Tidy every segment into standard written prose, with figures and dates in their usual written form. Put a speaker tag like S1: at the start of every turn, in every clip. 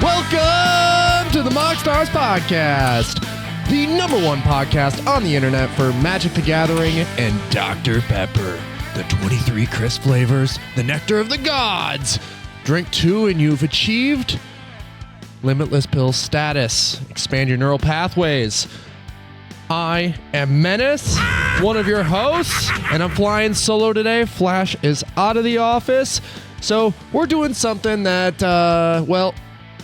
S1: Welcome to the MoxStars podcast, the #1 podcast on the internet for Magic the Gathering and Dr. Pepper, the 23 crisp flavors, the nectar of the gods. Drink 2 and you've achieved limitless pill status. Expand your neural pathways. I am Menace, one of your hosts, and I'm flying solo today. Flash is out of the office, so we're doing something that, well,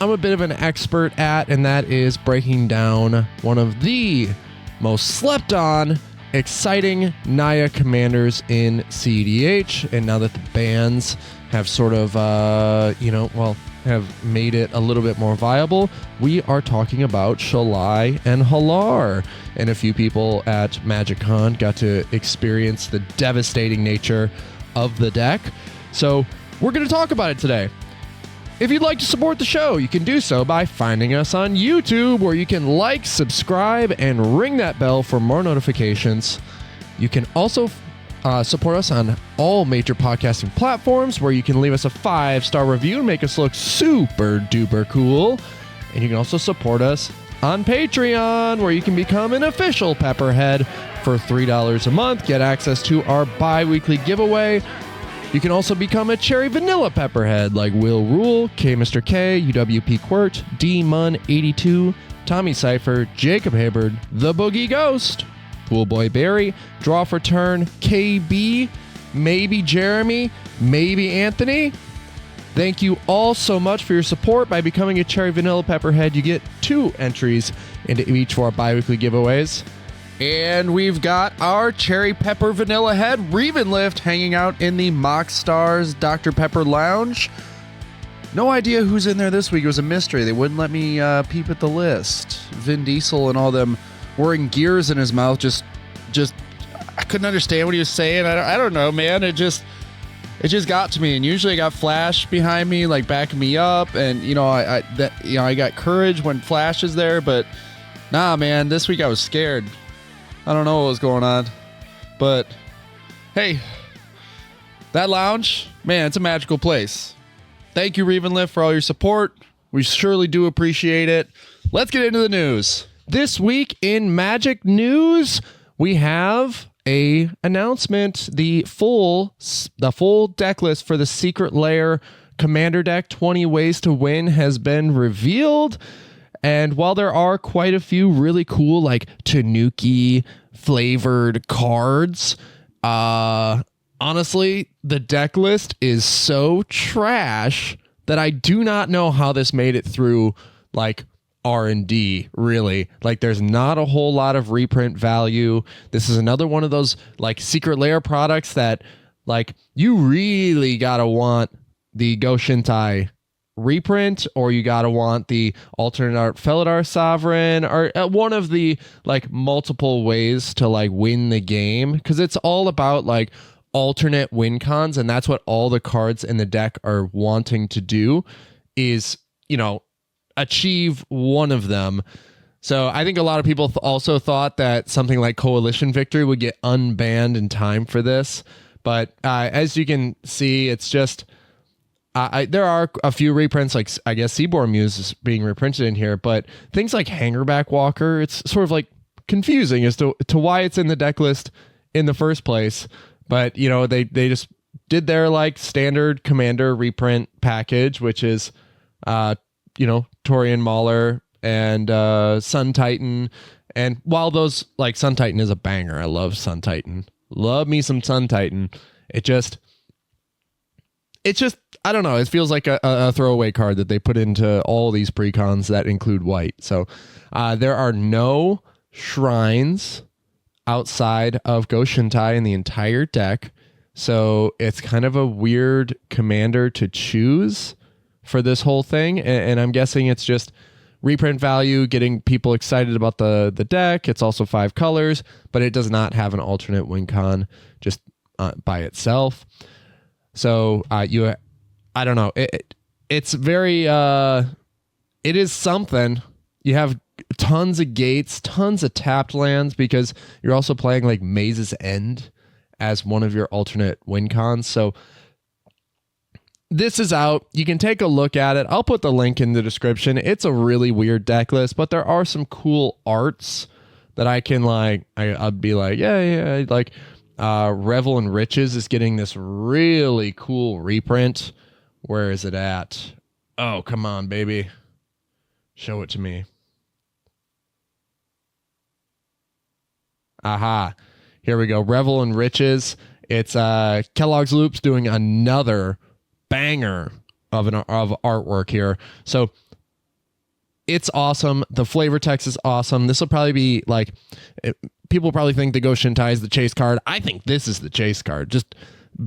S1: I'm a bit of an expert at, and that is breaking down one of the most slept on, exciting Naya commanders in cEDH. And now that the bans have sort of, have made it a little bit more viable, we are talking about Shalai and Hallar. And a few people at MagicCon got to experience the devastating nature of the deck. So we're going to talk about it today. If you'd like to support the show, you can do so by finding us on YouTube, where you can like, subscribe, and ring that bell for more notifications. You can also support us on all major podcasting platforms, where you can leave us a 5-star review and make us look super duper cool. And you can also support us on Patreon, where you can become an official Pepperhead for $3 a month, get access to our bi-weekly giveaway. You can also become a Cherry Vanilla Pepperhead like Will Rule, K Mr. K, UWP Quirt, D Mun 82, Tommy Cypher, Jacob Hibbard, The Boogie Ghost, Pool Boy Barry, Draw for Turn, KB, maybe Jeremy, maybe Anthony. Thank you all so much for your support. By becoming a Cherry Vanilla Pepperhead, you get 2 entries into each of our bi-weekly giveaways. And we've got our Cherry Pepper Vanilla Head Revenlift hanging out in the MoxStars Dr. Pepper Lounge. No idea who's in there this week. It was a mystery. They wouldn't let me peep at the list. Vin Diesel and all them wearing gears in his mouth. Just I couldn't understand what he was saying. I don't know, man. It just got to me. And usually I got Flash behind me, like backing me up. And I got courage when Flash is there. But nah, man. This week I was scared. I don't know what was going on, but hey, that lounge, man, it's a magical place. Thank you, Revenlift, for all your support. We surely do appreciate it. Let's get into the news. This week in Magic news, we have a announcement. The full deck list for the Secret Lair Commander deck, 20 Ways to Win, has been revealed. And while there are quite a few really cool, like Tanooki flavored cards, honestly, the deck list is so trash that I do not know how this made it through, like, R&D, really. Like, there's not a whole lot of reprint value. This is another one of those, like, Secret Lair products that, like, you really gotta want the Go Shintai reprint, or you gotta want the alternate art Felidar Sovereign, or one of the like multiple ways to like win the game, because it's all about like alternate win cons, and that's what all the cards in the deck are wanting to do, is achieve one of them. So I think a lot of people also thought that something like Coalition Victory would get unbanned in time for this, but as you can see, it's just there are a few reprints, like I guess Seaborn Muse is being reprinted in here, but things like Hangerback Walker, it's sort of like confusing as to why it's in the deck list in the first place. But they just did their like standard Commander reprint package, which is Torian Mauler and Sun Titan. And while those, like, Sun Titan is a banger, I love Sun Titan, love me some Sun Titan, it's just I don't know. It feels like a throwaway card that they put into all these precons that include white. So there are no shrines outside of Go Shintai in the entire deck. So it's kind of a weird commander to choose for this whole thing. And I'm guessing it's just reprint value, getting people excited about the deck. It's also 5 colors, but it does not have an alternate win con just by itself. So I don't know. It's very, it is something. You have tons of gates, tons of tapped lands, because you're also playing like Maze's End as one of your alternate win cons. So this is out. You can take a look at it. I'll put the link in the description. It's a really weird deck list, but there are some cool arts that I can like. I'd be like, yeah. Like Revel in Riches is getting this really cool reprint. Where is it at? Oh, come on, baby. Show it to me. Aha. Here we go. Revel in Riches. It's Kellogg's Loop's doing another banger of artwork here. So it's awesome. The flavor text is awesome. This will probably be like, people probably think the Ghost Shintai is the chase card. I think this is the chase card, just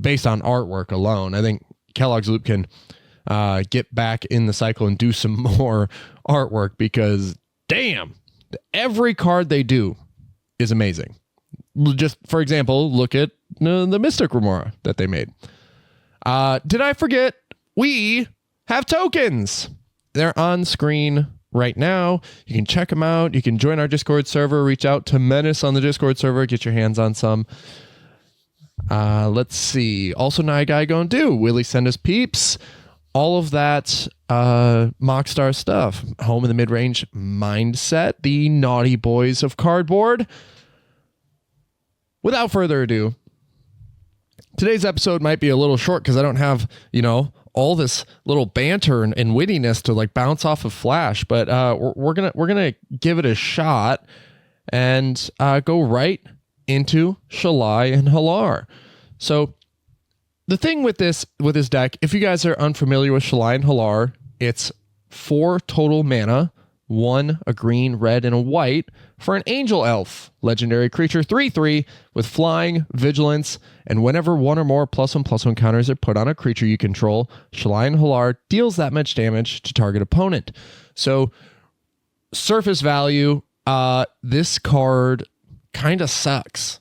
S1: based on artwork alone. I think Kellogg's Loop can get back in the cycle and do some more artwork because, damn, every card they do is amazing. Just for example, look at the Mystic Remora that they made. Did I forget? We have tokens. They're on screen right now. You can check them out. You can join our Discord server, reach out to Menace on the Discord server, get your hands on some. Let's see. Also, Naya Guy gonna do. Willie send us peeps. All of that MoxStars stuff. Home in the mid-range mindset. The naughty boys of cardboard. Without further ado, today's episode might be a little short because I don't have, all this little banter and wittiness to like bounce off of Flash, but we're gonna give it a shot and go right into Shalai and Hallar. So the thing with this deck, if you guys are unfamiliar with Shalai and Hallar, it's 4 total mana, 1 a green, red, and a white for an Angel Elf, legendary creature, 3/3 with flying, vigilance, and whenever 1 or more +1/+1 counters are put on a creature you control, Shalai and Hallar deals that much damage to target opponent. So surface value, this card kind of sucks,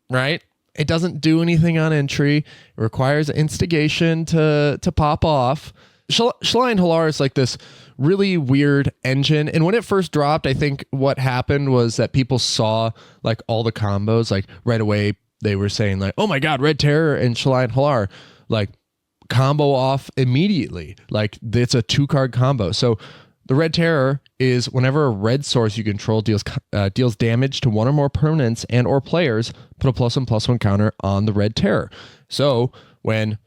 S1: right? It doesn't do anything on entry. It requires instigation to pop off. Shalai and Hallar is like this really weird engine. And when it first dropped, I think what happened was that people saw like all the combos, like right away they were saying like, oh my God, Red Terror and Shalai and Hallar, like combo off immediately. Like it's a 2-card combo. So the Red Terror is whenever a red source you control deals damage to 1 or more permanents and or players, put a +1/+1 counter on the Red Terror. So when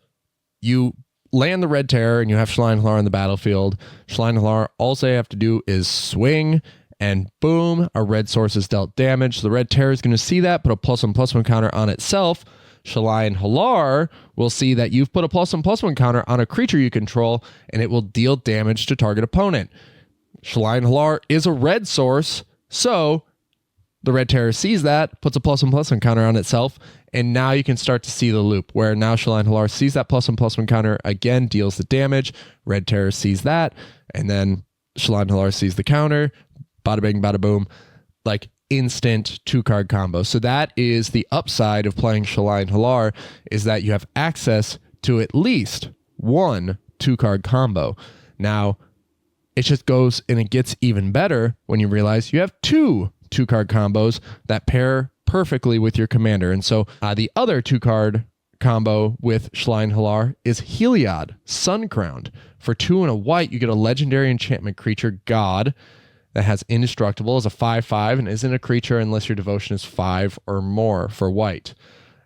S1: you land the Red Terror and you have Shalai and Hallar on the battlefield, Shalai and Hallar, all they have to do is swing and boom, a red source is dealt damage. The Red Terror is going to see that, put a +1/+1 counter on itself. Shalai and Hallar will see that you've put a +1/+1 counter on a creature you control and it will deal damage to target opponent. Shalai and Hallar is a red source, so the Red Terror sees that, puts a +1/+1 counter on itself, and now you can start to see the loop where now Shalai and Hallar sees that +1/+1 counter, again deals the damage, Red Terror sees that, and then Shalai and Hallar sees the counter, bada bing, bada boom, like instant 2-card combo. So that is the upside of playing Shalai and Hallar, is that you have access to at least 1 2-card combo. Now, it just goes and it gets even better when you realize you have 2 2-card combos that pair perfectly with your commander. And so the other 2-card combo with Shalai and Hallar is Heliod, Suncrowned. For 2 and a white, you get a legendary enchantment creature, God, that has indestructible as a 5/5 and isn't a creature unless your devotion is 5 or more for white.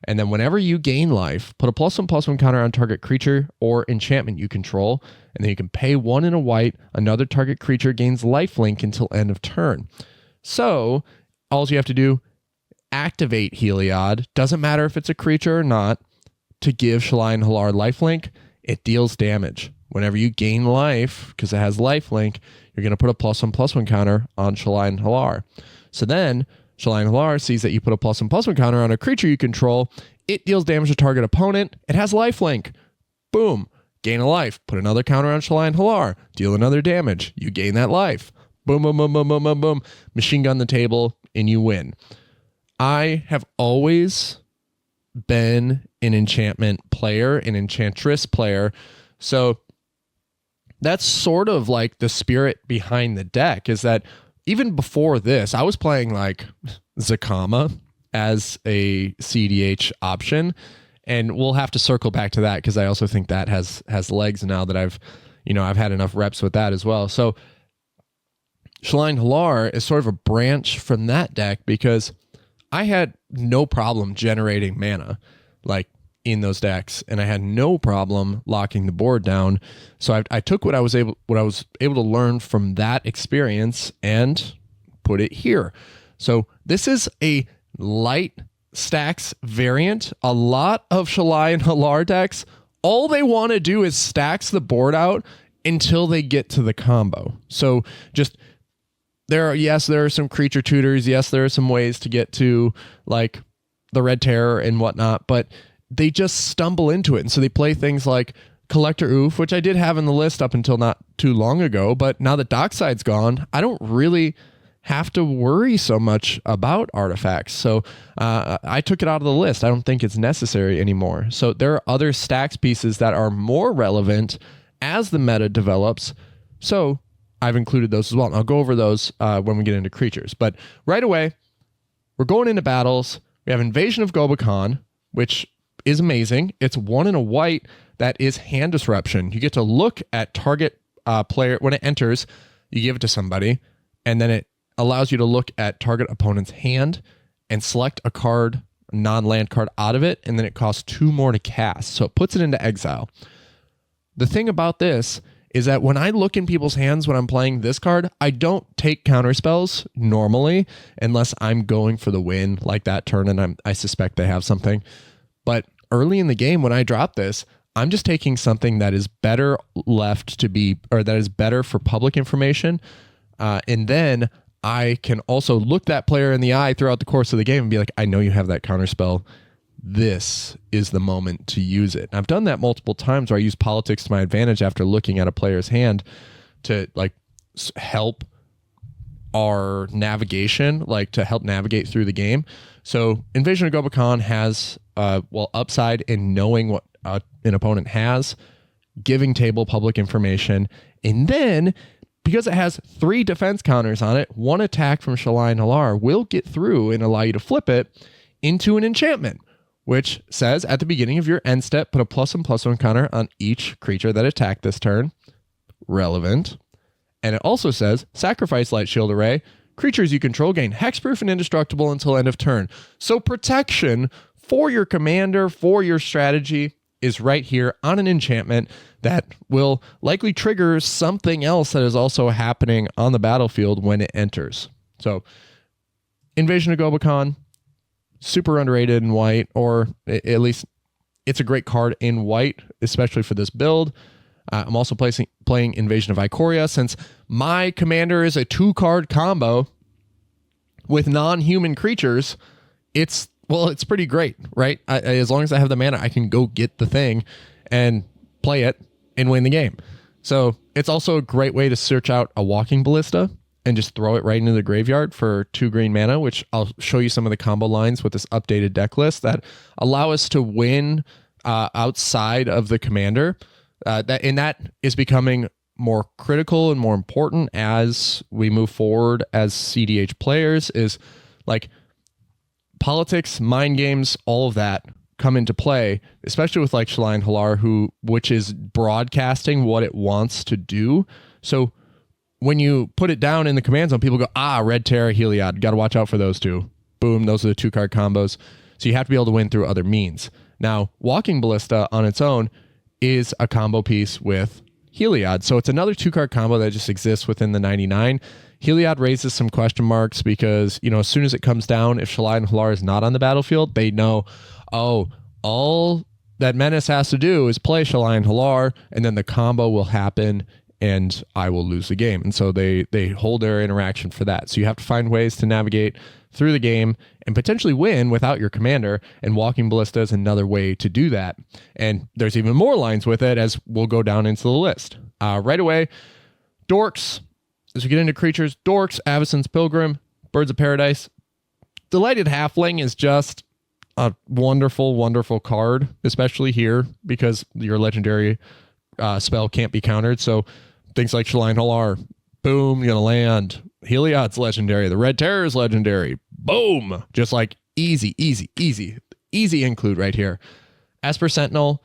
S1: And then whenever you gain life, put a +1/+1 counter on target creature or enchantment you control, and then you can pay 1 in a white. Another target creature gains lifelink until end of turn. So all you have to do, activate Heliod. Doesn't matter if it's a creature or not. To give Shalai and Hallar lifelink, it deals damage. Whenever you gain life, because it has lifelink, you're going to put a +1/+1 counter on Shalai and Hallar. So then Shalai and Hallar sees that you put a +1/+1 counter on a creature you control. It deals damage to target opponent. It has lifelink. Boom. Gain a life. Put another counter on Shalai and Hallar. Deal another damage. You gain that life. Boom, boom, boom, boom, boom, boom, boom. Machine gun the table, and you win. I have always been an enchantment player, an enchantress player. So that's sort of like the spirit behind the deck, is that even before this, I was playing like Zakama as a cEDH option. And we'll have to circle back to that because I also think that has legs now that I've had enough reps with that as well. So Shalai and Hallar is sort of a branch from that deck because I had no problem generating mana like in those decks, and I had no problem locking the board down. So I took what I was able to learn from that experience and put it here. So this is a light stacks variant. A lot of Shalai and Hallar decks, all they want to do is stacks the board out until they get to the combo. So just there are some creature tutors. Yes, there are some ways to get to like the Red Terror and whatnot, but they just stumble into it. And so they play things like Collector Oof, which I did have in the list up until not too long ago, but now that Dockside's gone, I don't really have to worry so much about artifacts. So I took it out of the list. I don't think it's necessary anymore. So there are other stacks pieces that are more relevant as the meta develops. So I've included those as well. And I'll go over those when we get into creatures. But right away, we're going into battles. We have Invasion of Gobakhan, which is amazing. It's 1 and a white that is hand disruption. You get to look at target player when it enters. You give it to somebody, and then it allows you to look at target opponent's hand and select a card, non-land card out of it, and then it costs 2 more to cast. So it puts it into exile. The thing about this is that when I look in people's hands when I'm playing this card, I don't take counter spells normally unless I'm going for the win like that turn, and I suspect they have something. But early in the game when I drop this, I'm just taking something that is better left to be, or that is better for public information, and then I can also look that player in the eye throughout the course of the game and be like, I know you have that counter spell. This is the moment to use it. And I've done that multiple times where I use politics to my advantage after looking at a player's hand to like help our navigation, like to help navigate through the game. So Invasion of Gobakhan has upside in knowing what an opponent has, giving table public information, and then because it has 3 defense counters on it, 1 attack from Shalai and Hallar will get through and allow you to flip it into an enchantment, which says at the beginning of your end step, put a +1/+1 counter on each creature that attacked this turn. Relevant. And it also says sacrifice Light Shield Array. Creatures you control gain hexproof and indestructible until end of turn. So protection for your commander, for your strategy, is right here on an enchantment that will likely trigger something else that is also happening on the battlefield when it enters. So Invasion of Gobakhan, super underrated in white, or at least it's a great card in white, especially for this build. I'm also playing Invasion of Ikoria since my commander is a 2-card combo with non-human creatures. It's pretty great, right? As long as I have the mana, I can go get the thing and play it and win the game. So it's also a great way to search out a Walking Ballista and just throw it right into the graveyard for 2 green mana, which I'll show you some of the combo lines with this updated deck list that allow us to win outside of the commander. That is becoming more critical and more important as we move forward as CDH players, is like politics, mind games, all of that come into play, especially with like Shalai and Hallar, which is broadcasting what it wants to do. So when you put it down in the command zone, people go, Red Terror, Heliod, got to watch out for those 2. Boom, those are the 2-card combos. So you have to be able to win through other means. Now, Walking Ballista on its own is a combo piece with Heliod. So it's another 2-card combo that just exists within the 99. Heliod raises some question marks because, as soon as it comes down, if Shalai and Hallar is not on the battlefield, they know, all that Menace has to do is play Shalai and Hallar, and then the combo will happen and I will lose the game. And so they hold their interaction for that. So you have to find ways to navigate through the game and potentially win without your commander, and Walking Ballista is another way to do that. And there's even more lines with it as we'll go down into the list. Right away, Dorks. As we get into creatures, Dorks, Avacyn's Pilgrim, Birds of Paradise. Delighted Halfling is just a wonderful, wonderful card, especially here because your legendary spell can't be countered. So things like Shalai and Hallar, boom, you're going to land. Heliod's legendary. The Red Terror is legendary. Boom. Just like easy include right here. Esper Sentinel,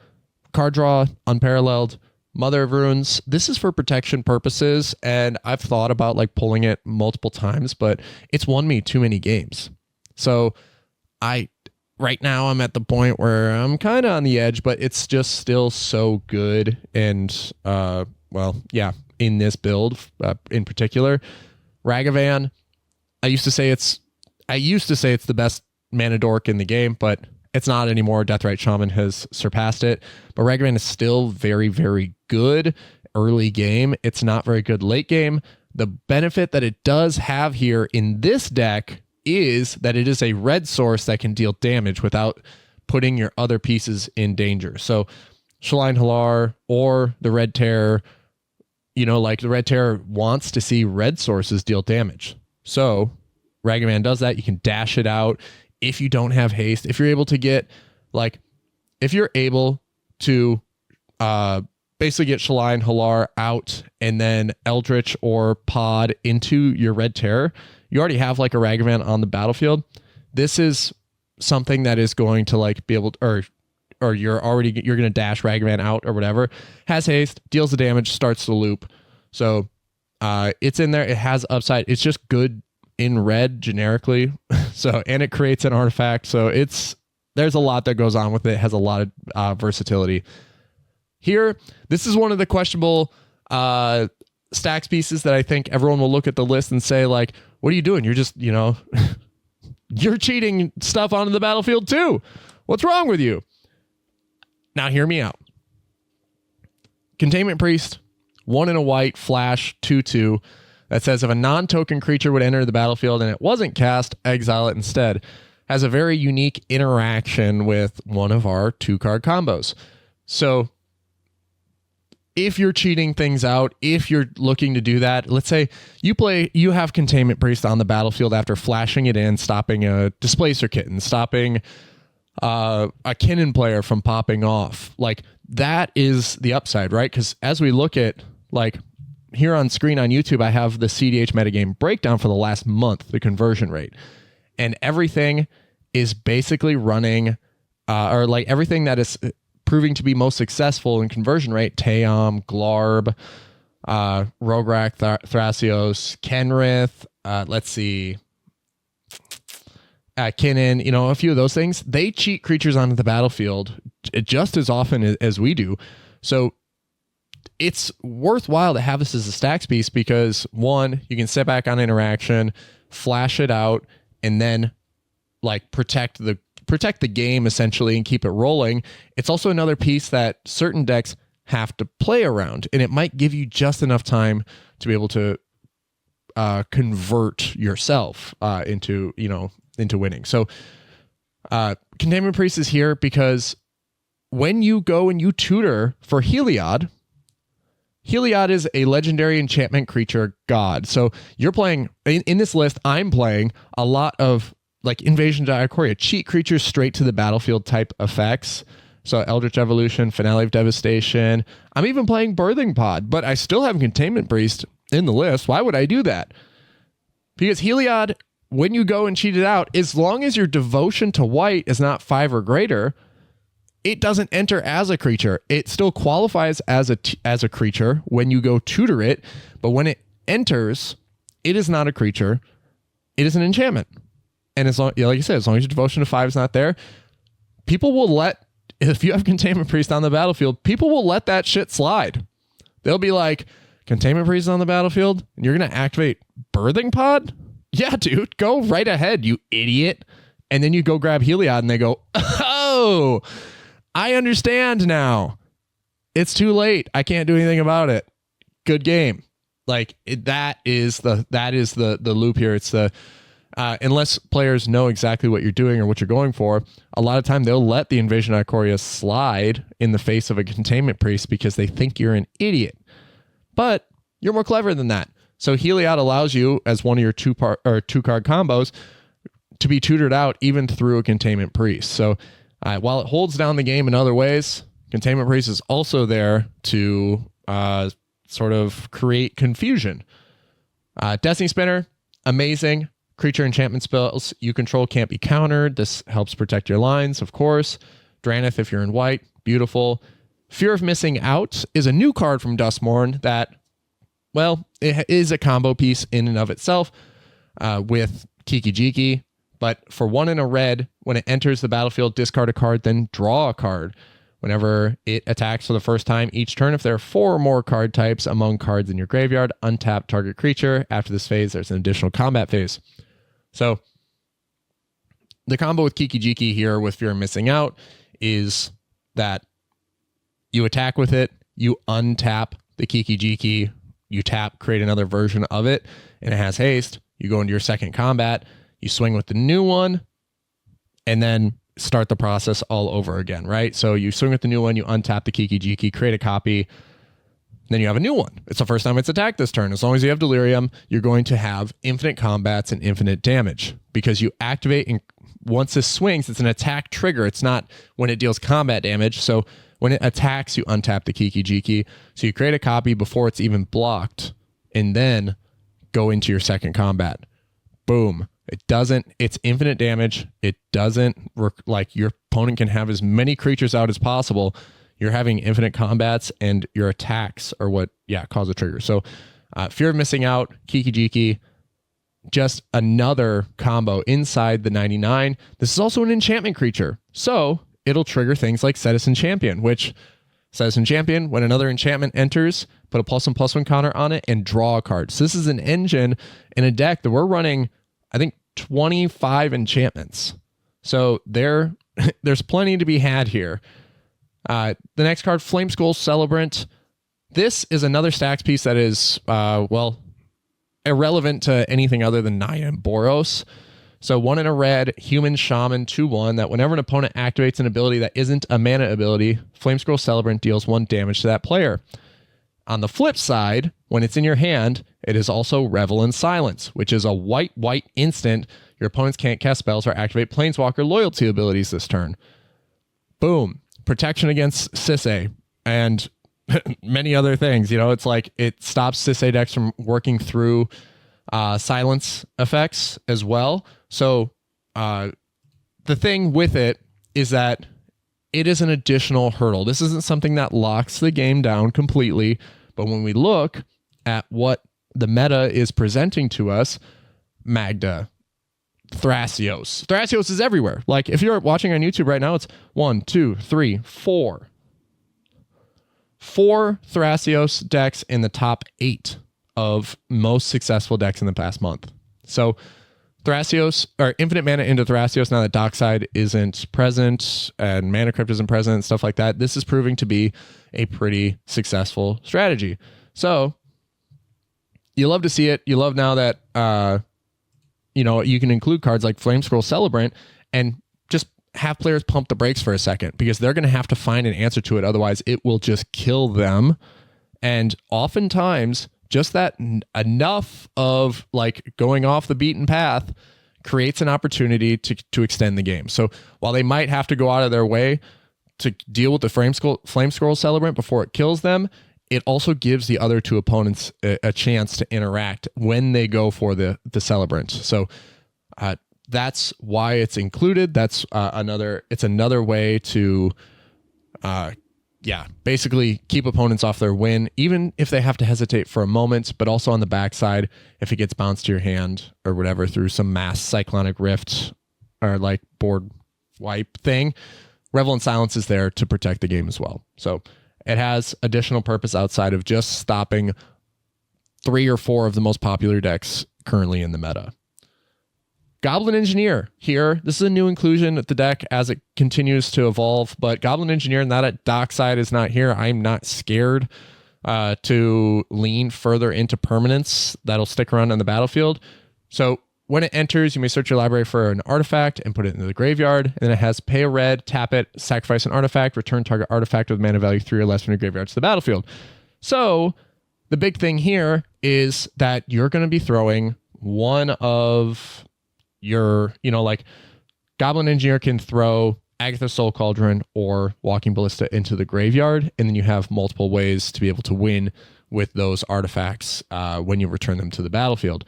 S1: card draw, unparalleled. Mother of Runes, this is for protection purposes, and I've thought about like pulling it multiple times, but it's won me too many games. So right now I'm at the point where I'm kind of on the edge, but it's just still so good. And in this build in particular, Ragavan, I used to say it's the best mana dork in the game, but it's not anymore. Deathrite Shaman has surpassed it, but Ragavan is still very, very good early game. It's not very good late game. The benefit that it does have here in this deck is that it is a red source that can deal damage without putting your other pieces in danger. So Shalai and Hallar or the Red Terror, like the Red Terror wants to see red sources deal damage. So Ragavan does that. You can dash it out. If you don't have haste, if you're able to get basically get Shalai and Hallar out and then Eldritch or Pod into your Red Terror, you already have like a Ragavan on the battlefield. This is something that is going to like be able to, or you're going to dash Ragavan out or whatever, has haste, deals the damage, starts the loop. So it's in there. It has upside. It's just good in red generically. So, and it creates an artifact. So there's a lot that goes on with it. It has a lot of versatility. Here, this is one of the questionable stacks pieces that I think everyone will look at the list and say like, what are you doing? You're just, you're cheating stuff onto the battlefield too. What's wrong with you? Now hear me out. Containment Priest, 1 and a white, flash, 2/2. That says if a non-token creature would enter the battlefield and it wasn't cast, exile it instead. Has a very unique interaction with one of our 2-card combos. So if you're cheating things out, if you're looking to do that, let's say you have Containment Priest on the battlefield after flashing it in, stopping a Displacer Kitten, stopping a Kinnan player from popping off. Like that is the upside, right? Because as we look at like here on screen on YouTube, I have the cEDH metagame breakdown for the last month, the conversion rate. And everything is basically running, or like everything that is proving to be most successful in conversion rate, Teom, Glarb, Rograk, Thrasios, Kenrith, let's see, Kinnan, a few of those things. They cheat creatures onto the battlefield just as often as we do. So it's worthwhile to have this as a stacks piece because one, you can sit back on interaction, flash it out, and then like protect the game essentially and keep it rolling. It's also another piece that certain decks have to play around, and it might give you just enough time to be able to convert yourself into winning. So Containment Priest is here because when you go and you tutor for Heliod is a legendary enchantment creature god. So you're playing in this list. I'm playing a lot of like Invasion to Ikoria, cheat creatures straight to the battlefield type effects. So Eldritch Evolution, Finale of Devastation. I'm even playing Birthing Pod, but I still have Containment Priest in the list. Why would I do that? Because Heliod, when you go and cheat it out, as long as your devotion to white is not 5 or greater, it doesn't enter as a creature. It still qualifies as a creature when you go tutor it, but when it enters, it is not a creature. It is an enchantment. And as long, like you said, as long as your devotion to 5 is not there, people will if you have Containment Priest on the battlefield, people will let that shit slide. They'll be like, Containment Priest on the battlefield, and you're going to activate Birthing Pod? Yeah, dude, go right ahead, you idiot. And then you go grab Heliod, and they go, oh, I understand now. It's too late. I can't do anything about it. Good game. Like that is the loop here. It's the unless players know exactly what you're doing or what you're going for, a lot of time they'll let the Invasion of Ikoria slide in the face of a Containment Priest because they think you're an idiot. But you're more clever than that. So Heliod allows you, as one of your 2-card combos, to be tutored out even through a Containment Priest. So while it holds down the game in other ways, Containment Priest is also there to sort of create confusion. Destiny Spinner, amazing. Creature enchantment spells you control can't be countered. This helps protect your lines, of course. Dranith if you're in white, beautiful. Fear of Missing Out is a new card from Duskmourn that, well, it is a combo piece in and of itself with Kiki-Jiki, but for 1 and a red, when it enters the battlefield, discard a card, then draw a card. Whenever it attacks for the first time each turn, if there are 4 or more card types among cards in your graveyard, untap target creature. After this phase, there's an additional combat phase. So the combo with Kiki-Jiki here with Fear of Missing Out is that you attack with it, you untap the Kiki-Jiki, you tap, create another version of it, and it has haste. You go into your second combat, you swing with the new one, and then start the process all over again, right? So you swing with the new one, you untap the Kiki-Jiki, create a copy, then you have a new one. It's the first time it's attacked this turn. As long as you have Delirium, you're going to have infinite combats and infinite damage because you activate, and once this swings, it's an attack trigger. It's not when it deals combat damage. So when it attacks, you untap the Kiki-Jiki. So you create a copy before it's even blocked and then go into your second combat. Boom. It's infinite damage. It doesn't work, like your opponent can have as many creatures out as possible. You're having infinite combats and your attacks are what, cause a trigger. So Fear of Missing Out, Kiki-Jiki, just another combo inside the 99. This is also an enchantment creature. So it'll trigger things like Citizen Champion, which Citizen Champion, when another enchantment enters, put a +1/+1 counter on it and draw a card. So this is an engine in a deck that we're running, I think, 25 enchantments. So there's plenty to be had here. The next card, Flameskull Celebrant. This is another stacks piece that is, irrelevant to anything other than Naya and Boros. So 1 in a red, Human Shaman, 2/1, that whenever an opponent activates an ability that isn't a mana ability, Flameskull Celebrant deals 1 damage to that player. On the flip side, when it's in your hand, it is also Revel in Silence, which is a white instant. Your opponents can't cast spells or activate Planeswalker loyalty abilities this turn. Boom. Protection against Sisay and many other things. It's like it stops Sisay decks from working through silence effects as well. So the thing with it is that it is an additional hurdle. This isn't something that locks the game down completely, but when we look at what the meta is presenting to us, Magda, Thrasios. Thrasios is everywhere. Like if you're watching on YouTube right now, it's 1, 2, 3, 4. 4 Thrasios decks in the top 8 of most successful decks in the past month. So Thrasios, or infinite mana into Thrasios, now that Dockside isn't present and Mana Crypt isn't present and stuff like that, this is proving to be a pretty successful strategy. So you love to see it. You love now that you can include cards like Flameskull Celebrant and just have players pump the brakes for a second because they're going to have to find an answer to it. Otherwise, it will just kill them. And oftentimes, just that enough of like going off the beaten path creates an opportunity to extend the game. So while they might have to go out of their way to deal with the Flameskull Celebrant before it kills them, it also gives the other 2 opponents a chance to interact when they go for the Celebrant. So that's why it's included. That's another way to basically keep opponents off their win, even if they have to hesitate for a moment, but also on the backside, if it gets bounced to your hand or whatever through some mass Cyclonic Rift or like board wipe thing, Revel in Silence is there to protect the game as well. So it has additional purpose outside of just stopping 3 or 4 of the most popular decks currently in the meta. Goblin Engineer here. This is a new inclusion at the deck as it continues to evolve, but Goblin Engineer, now that Dockside is not here, I'm not scared to lean further into permanents that'll stick around on the battlefield. So when it enters, you may search your library for an artifact and put it into the graveyard, and then it has pay a red, tap it, sacrifice an artifact, return target artifact with mana value 3 or less from your graveyard to the battlefield. So the big thing here is that you're going to be throwing one of your, like Goblin Engineer can throw Agatha's Soul Cauldron or Walking Ballista into the graveyard, and then you have multiple ways to be able to win with those artifacts when you return them to the battlefield.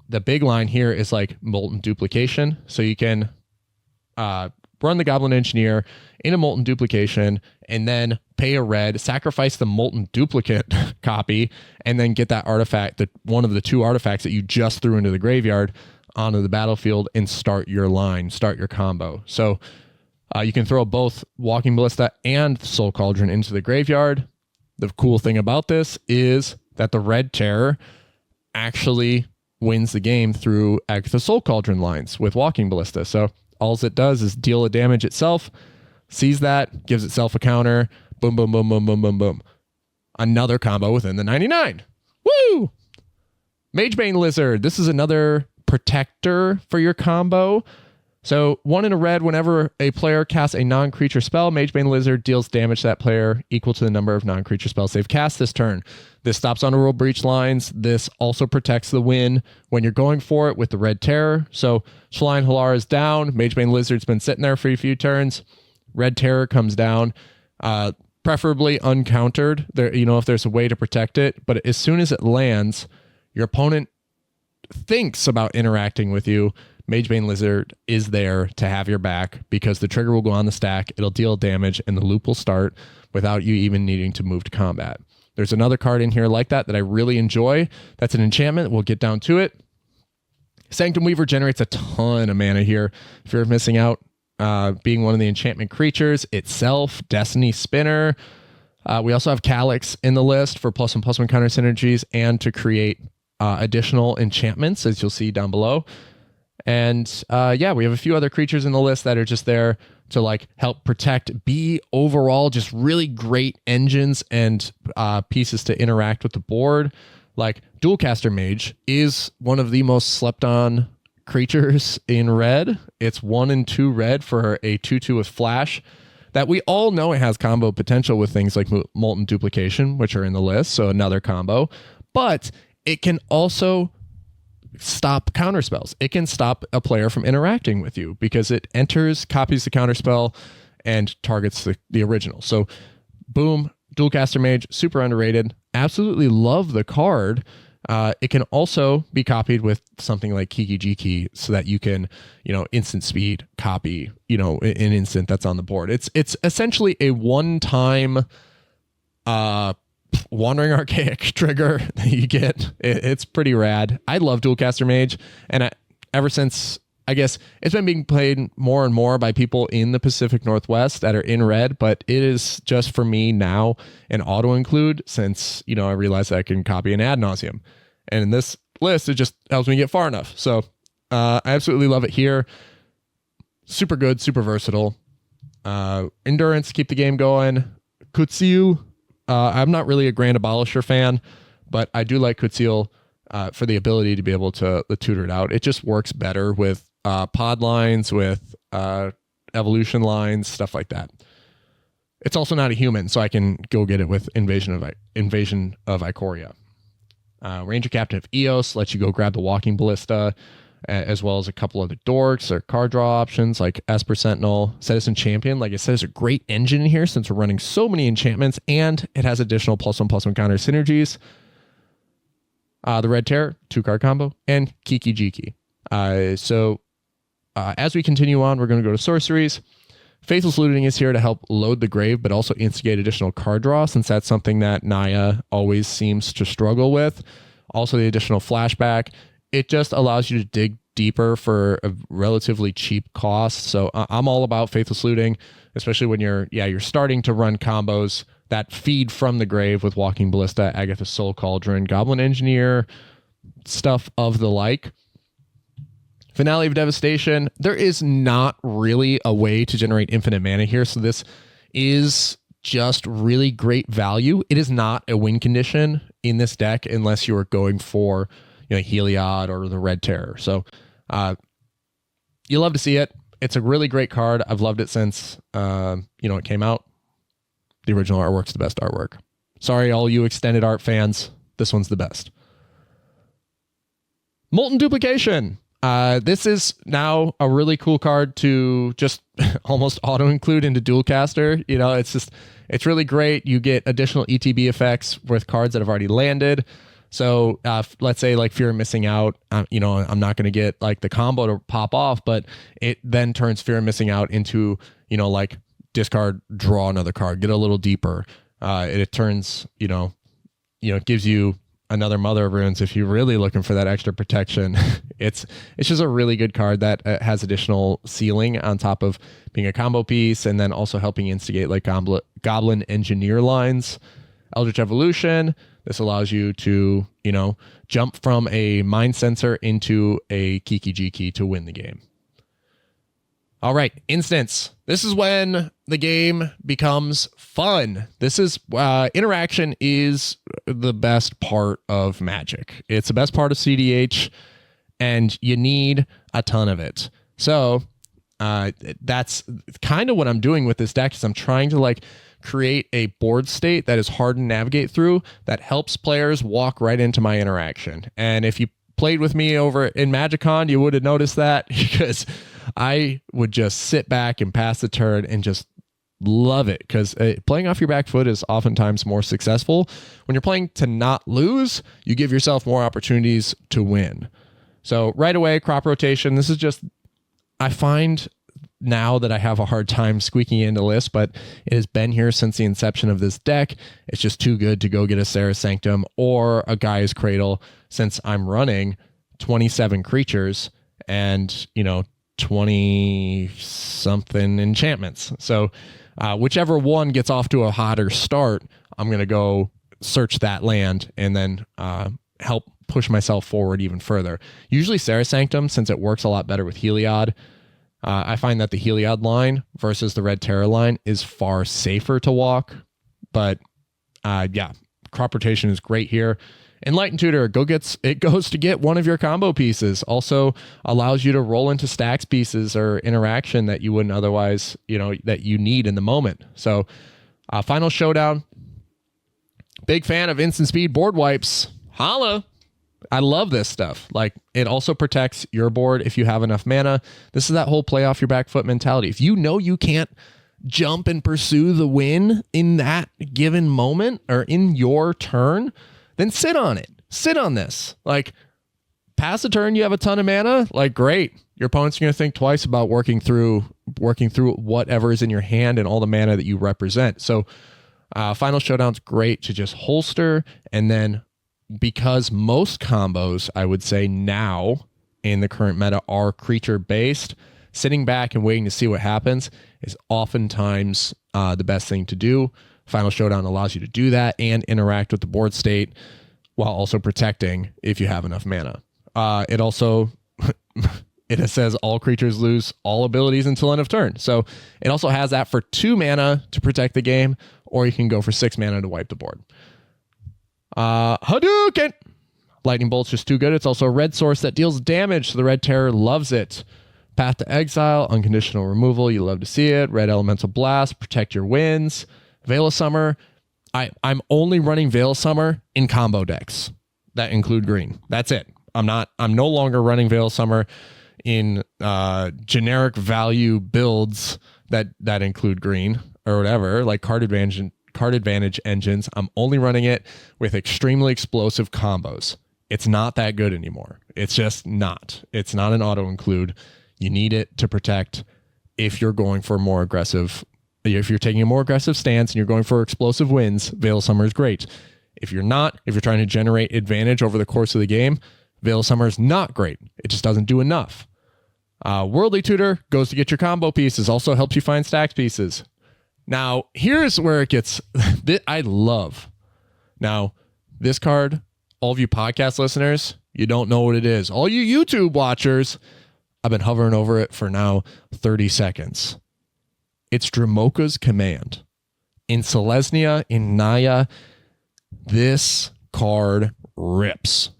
S1: The big line here is like Molten Duplication, so you can run the Goblin Engineer in a Molten Duplication, and then pay a red, sacrifice the Molten Duplicate copy, and then get that artifact, one of the 2 artifacts that you just threw into the graveyard, onto the battlefield and start your line, start your combo. So you can throw both Walking Ballista and Soul Cauldron into the graveyard. The cool thing about this is that the Red Terror actually wins the game through the Soul Cauldron lines with Walking Ballista. So all it does is deal a damage itself, sees that, gives itself a counter, boom, boom, boom, boom, boom, boom, boom. Another combo within the 99. Woo! Magebane Lizard. This is another protector for your combo. So 1 in a red, whenever a player casts a non-creature spell, Magebane Lizard deals damage to that player equal to the number of non-creature spells they've cast this turn. This stops Underworld Breach lines. This also protects the win when you're going for it with the Red Terror. So Shalai and Hallar is down. Magebane Lizard's been sitting there for a few turns. Red Terror comes down, preferably uncountered. There, if there's a way to protect it. But as soon as it lands, your opponent thinks about interacting with you. Magebane Lizard is there to have your back because the trigger will go on the stack, it'll deal damage, and the loop will start without you even needing to move to combat. There's another card in here like that I really enjoy. That's an enchantment. We'll get down to it. Sanctum Weaver generates a ton of mana here. If you're missing out, being one of the enchantment creatures itself, Destiny Spinner. We also have Calyx in the list for +1/+1 counter synergies and to create additional enchantments, as you'll see down below. And we have a few other creatures in the list that are just there to help protect, be overall just really great engines and pieces to interact with the board. Dualcaster Mage is one of the most slept on creatures in red. It's 1 and 2 red for a 2/2 with flash that we all know it has combo potential with things like Molten Duplication, which are in the list. So another combo, but it can also stop counterspells. It can stop a player from interacting with you because it enters, copies the counterspell, and targets the original. So boom, Dualcaster Mage, super underrated. Absolutely love the card. It can also be copied with something like Kiki Jiki so that you can, instant speed copy, an instant that's on the board. It's essentially a one-time Wandering Archaic trigger that you get. It's pretty rad. I love Dualcaster Mage, and ever since, I guess, it's been being played more and more by people in the Pacific Northwest that are in red, but it is just for me now an auto-include since, I realized that I can copy and ad nauseum. And in this list, it just helps me get far enough. So I absolutely love it here. Super good, super versatile. Endurance, keep the game going. Kutsiu. I'm not really a Grand Abolisher fan, but I do like Kutsiel for the ability to be able to tutor it out. It just works better with pod lines, with evolution lines, stuff like that. It's also not a human, so I can go get it with Invasion of Ikoria. Ranger Captain of Eos lets you go grab the Walking Ballista, as well as a couple other dorks or card draw options like Esper Sentinel. Citizen Champion, like I said, is a great engine in here since we're running so many enchantments, and it has additional +1/+1 counter synergies. The Red Terror, 2-card combo, and Kiki Jiki. As we continue on, we're going to go to sorceries. Faithless Looting is here to help load the grave, but also instigate additional card draw, since that's something that Naya always seems to struggle with. Also, the additional flashback. It just allows you to dig deeper for a relatively cheap cost. So I'm all about Faithless Looting, especially when you're starting to run combos that feed from the grave with Walking Ballista, Agatha's Soul Cauldron, Goblin Engineer, stuff of the like. Finale of Devastation. There is not really a way to generate infinite mana here, so this is just really great value. It is not a win condition in this deck unless you are going for Heliod or the Red Terror. So you love to see it. It's a really great card. I've loved it since it came out. The original artwork's the best artwork. Sorry, all you extended art fans. This one's the best. Molten Duplication. This is now a really cool card to just almost auto-include into Dualcaster. It's really great. You get additional ETB effects with cards that have already landed. So let's say like Fear of Missing Out, you know, I'm not going to get like the combo to pop off, but it then turns Fear of Missing Out into, you know, like discard, draw another card, get a little deeper. It turns, you know, it gives you another Mother of Runes if you're really looking for that extra protection. It's just a really good card that has additional ceiling on top of being a combo piece, and then also helping instigate like Goblin Engineer lines. Eldritch Evolution. This allows you to, you know, jump from a Mind Sensor into a Kiki Jiki to win the game. All right, instance. This is when the game becomes fun. This is interaction is the best part of Magic. It's the best part of cEDH, and you need a ton of it. So that's kind of what I'm doing with this deck. Is I'm trying to like create a board state that is hard to navigate through, that helps players walk right into my interaction. And if you played with me over in MagicCon, you would have noticed that, because I would just sit back and pass the turn and just love it, because playing off your back foot is oftentimes more successful. When you're playing to not lose, you give yourself more opportunities to win. So right away, crop rotation. This is just, I find now that I have a hard time squeaking into lists, but it has been here since the inception of this deck. It's just too good to go get a Serra's Sanctum or a Gaia's Cradle, since I'm running 27 creatures and, you know, 20 something enchantments. So whichever one gets off to a hotter start, I'm going to go search that land and then help push myself forward even further. Usually Serra's Sanctum, since it works a lot better with Heliod, I find that the Heliod line versus the Red Terror line is far safer to walk. But yeah, crop rotation is great here. Enlightened Tutor, it goes to get one of your combo pieces. Also allows you to roll into stacks pieces or interaction that you wouldn't otherwise, you know, that you need in the moment. So Final Showdown, big fan of instant speed board wipes. Holla. I love this stuff. Like, it also protects your board if you have enough mana. This is that whole play off your back foot mentality. If you know you can't jump and pursue the win in that given moment or in your turn, then sit on it. Sit on this. Like, pass a turn, you have a ton of mana. Like, great. Your opponent's going to think twice about working through whatever is in your hand and all the mana that you represent. So Final Showdown's great to just holster, and then because most combos, I would say now in the current meta, are creature based, sitting back and waiting to see what happens is oftentimes the best thing to do. Final Showdown allows you to do that and interact with the board state while also protecting if you have enough mana. It also it says all creatures lose all abilities until end of turn. So it also has that for 2 mana to protect the game, or you can go for 6 mana to wipe the board. Hadouken! Lightning Bolt's just too good. It's also a red source that deals damage, so the Red Terror loves it. Path to Exile, unconditional removal, you love to see it. Red Elemental Blast, protect your wins. Veil of Summer, I'm only running Veil of Summer in combo decks that include green. That's it. I'm no longer running Veil of Summer in generic value builds that include green or whatever, like card advantage engines. I'm only running it with extremely explosive combos. It's not that good anymore. It's just not. It's not an auto include. You need it to protect if you're going for more aggressive. If you're taking a more aggressive stance and you're going for explosive wins, Veil of Summer is great. If you're not, if you're trying to generate advantage over the course of the game, Veil of Summer is not great. It just doesn't do enough. Worldly Tutor goes to get your combo pieces. Also helps you find stacks pieces. Now, here's where it gets that I love. Now, this card, all of you podcast listeners, you don't know what it is. All you YouTube watchers, I've been hovering over it for now 30 seconds. It's Dromoka's Command. In Selesnya, in Naya, this card rips.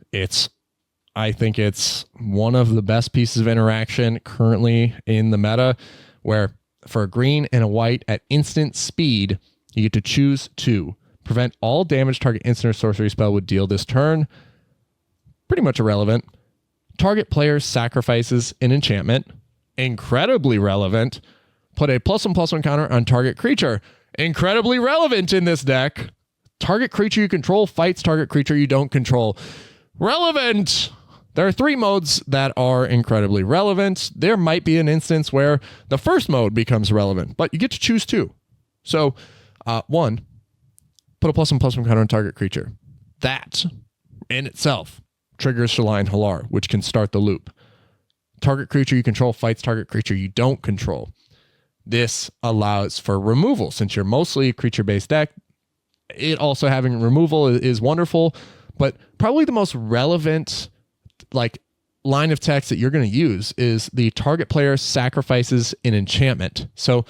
S1: I think it's one of the best pieces of interaction currently in the meta, where for a green and a white at instant speed, you get to choose 2. Prevent all damage target instant or sorcery spell would deal this turn. Pretty much irrelevant. Target player sacrifices an enchantment. Incredibly relevant. Put a +1/+1 counter on target creature. Incredibly relevant in this deck. Target creature you control fights target creature you don't control. Relevant! There are 3 modes that are incredibly relevant. There might be an instance where the first mode becomes relevant, but you get to choose 2. So, 1, put a +1/+1 counter on target creature. That, in itself, triggers Shalai and Hallar, which can start the loop. Target creature you control fights target creature you don't control. This allows for removal. Since you're mostly a creature-based deck, it also having removal is wonderful, but probably the most relevant line of text that you're going to use is the target player sacrifices an enchantment. So